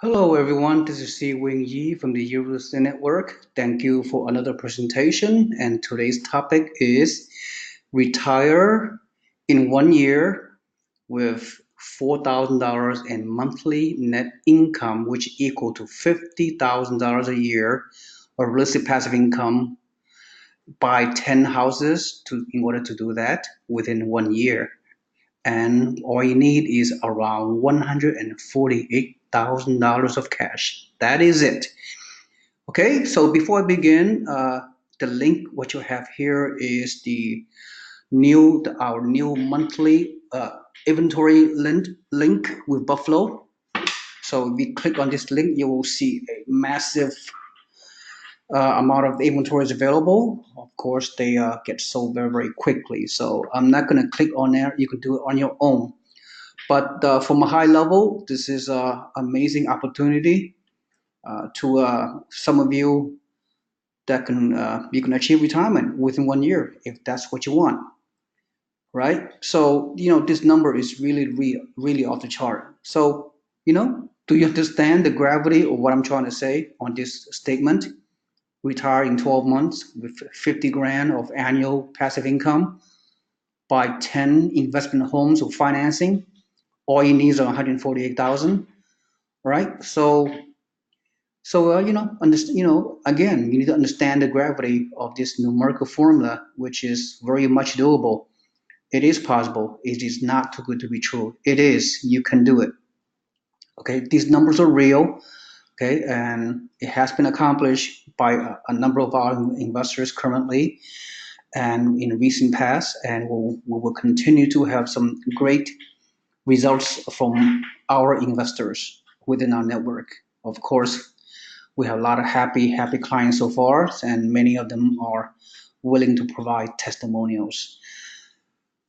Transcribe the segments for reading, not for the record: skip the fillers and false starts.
Hello everyone, this is Seewing Yee from the Real Estate Network. Thank you for another presentation, and today's topic is retire in 1 year with $4,000 in monthly net income, which equal to $50,000 a year of real estate passive income. Buy 10 houses in order to do that within 1 year, and all you need is around $148,000 of cash. That is it. Okay, so before I begin, the link what you have here is our new monthly inventory link with Buffalo. So if you click on this link, you will see a massive amount of inventory is available. Of course, they get sold very, very quickly. So I'm not going to click on there. You can do it on your own. But from a high level, this is an amazing opportunity to some of you that you can achieve retirement within 1 year if that's what you want, right? So this number is really off the chart. So do you understand the gravity of what I'm trying to say on this statement? Retire in 12 months with 50 grand of annual passive income, buy 10 investment homes with financing. All you need is 148,000, right? So again, you need to understand the gravity of this numerical formula, which is very much doable. It is possible. It is not too good to be true. It is. You can do it. Okay, these numbers are real. Okay, and it has been accomplished by a number of our investors currently and in recent past, and we will continue to have some great results from our investors within our network. Of course, we have a lot of happy clients so far, and many of them are willing to provide testimonials.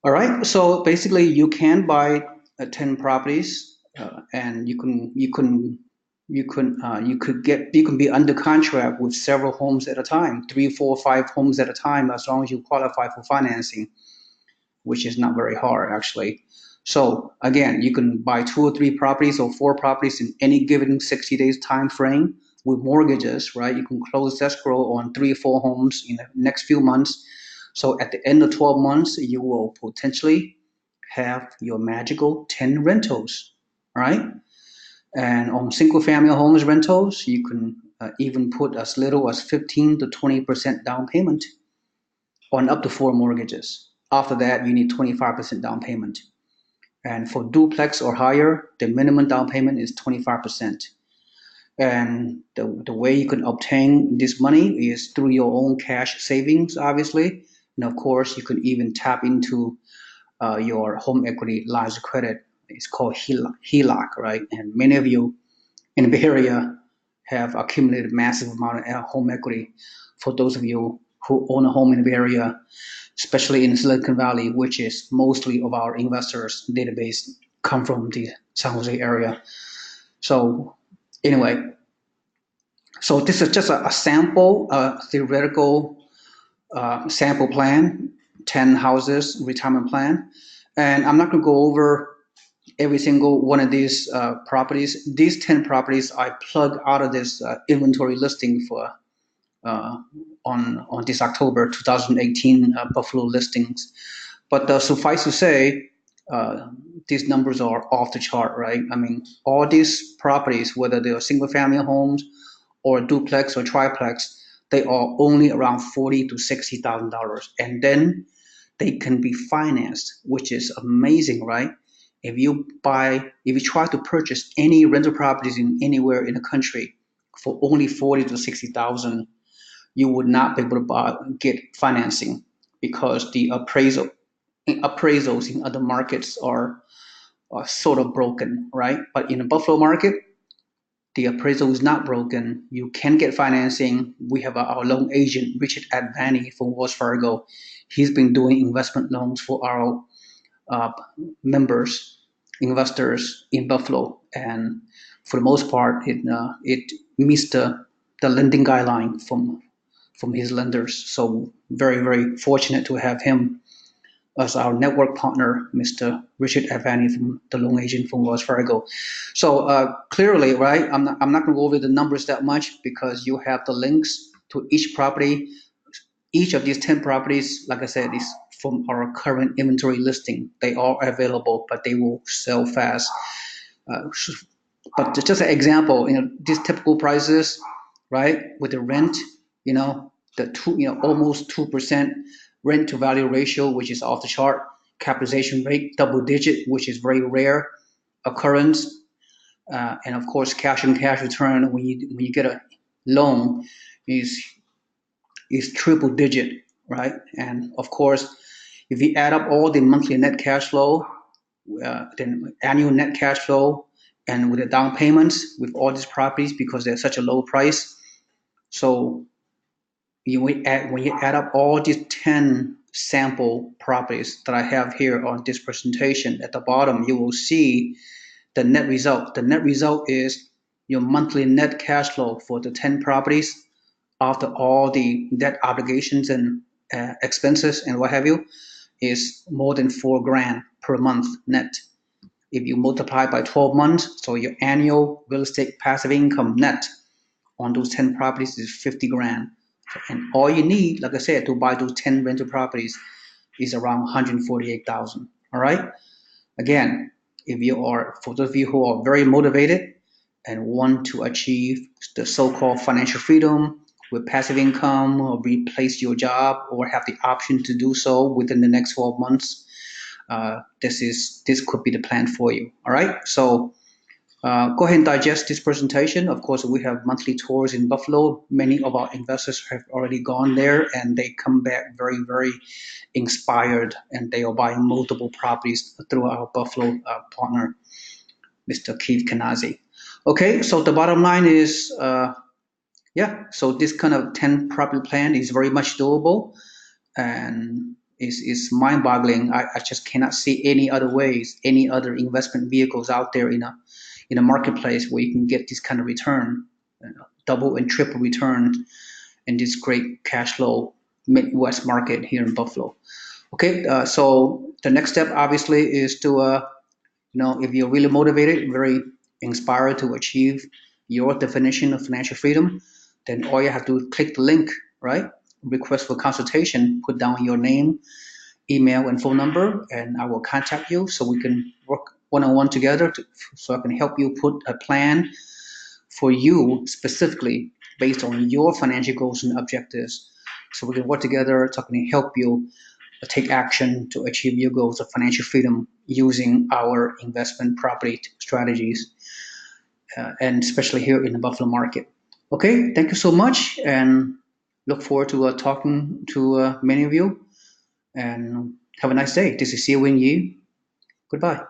All right, so basically, you can buy 10 properties, and you can be under contract with several homes at a time, three, four, five homes at a time, as long as you qualify for financing, which is not very hard actually. So again, you can buy two or three properties or four properties in any given 60 days time frame with mortgages, right? You can close escrow on three or four homes in the next few months. So at the end of 12 months, you will potentially have your magical 10 rentals, right? And on single family homes rentals, you can even put as little as 15 to 20% down payment on up to four mortgages. After that, you need 25% down payment. And for duplex or higher, the minimum down payment is 25%. And the way you can obtain this money is through your own cash savings, obviously. And of course, you can even tap into your home equity lines of credit. It's called HELOC, right? And many of you in the Bay Area have accumulated massive amount of home equity. For those of you who own a home in the Bay Area, especially in Silicon Valley, which is mostly of our investors database come from the San Jose area. So anyway, so this is just a sample, theoretical sample plan, 10 houses retirement plan. And I'm not going to go over every single one of these properties. These 10 properties I plug out of this inventory listing for uh, on this October 2018 Buffalo listings. But suffice to say, these numbers are off the chart, right? I mean, all these properties, whether they are single family homes or duplex or triplex, they are only around $40,000 to $60,000, and then they can be financed, which is amazing, right? If you try to purchase any rental properties in anywhere in the country for only 40 to 60,000, you would not be able to get financing because the appraisals in other markets are sort of broken, right? But in the Buffalo market, the appraisal is not broken. You can get financing. We have our loan agent, Richard Advani from Wells Fargo. He's been doing investment loans for our uh, members, investors in Buffalo, and for the most part, it meets the lending guideline from his lenders. So very fortunate to have him as our network partner, Mr. Richard Avani from the loan agent from Wells Fargo. So clearly, right, I'm not going to go over the numbers that much because you have the links to each property. Each of these 10 properties, like I said, is from our current inventory listing. They are available, but they will sell fast. Uh, but just an example, these typical prices, right, with the rent, the almost 2% rent to value ratio, which is off the chart, capitalization rate, double digit, which is very rare occurrence, and of course, cash and cash return when you get a loan is triple digit, right? And of course, if you add up all the monthly net cash flow, then annual net cash flow, and with the down payments with all these properties because they're such a low price. So when you add up all these 10 sample properties that I have here on this presentation, at the bottom you will see the net result. The net result is your monthly net cash flow for the 10 properties after all the debt obligations and expenses and what have you is more than 4 grand per month net. If you multiply by 12 months, so your annual real estate passive income net on those 10 properties is 50 grand. And all you need, like I said, to buy those 10 rental properties is around 148,000. All right. Again, if you are, for those of you who are very motivated and want to achieve the so-called financial freedom with passive income or replace your job or have the option to do so within the next 12 months, this could be the plan for you. All right. So go ahead and digest this presentation. Of course, we have monthly tours in Buffalo. Many of our investors have already gone there and they come back very, very inspired, and they are buying multiple properties through our Buffalo partner, Mr. Keith Kanazi. Okay, so the bottom line is, so this kind of 10 property plan is very much doable and is mind-boggling. I just cannot see any other ways, any other investment vehicles out there in a marketplace where you can get this kind of return, double and triple return in this great cash flow Midwest market here in Buffalo. Okay, so the next step obviously is to, if you're really motivated, very inspired to achieve your definition of financial freedom, then all you have to click the link, right? Request for consultation, put down your name, email, and phone number, and I will contact you so we can work one-on-one together so I can help you put a plan for you specifically based on your financial goals and objectives. So we can work together so I can help you take action to achieve your goals of financial freedom using our investment property strategies, and especially here in the Buffalo market. Okay, thank you so much, and look forward to talking to many of you, and have a nice day. This is Seewing Yee. Goodbye.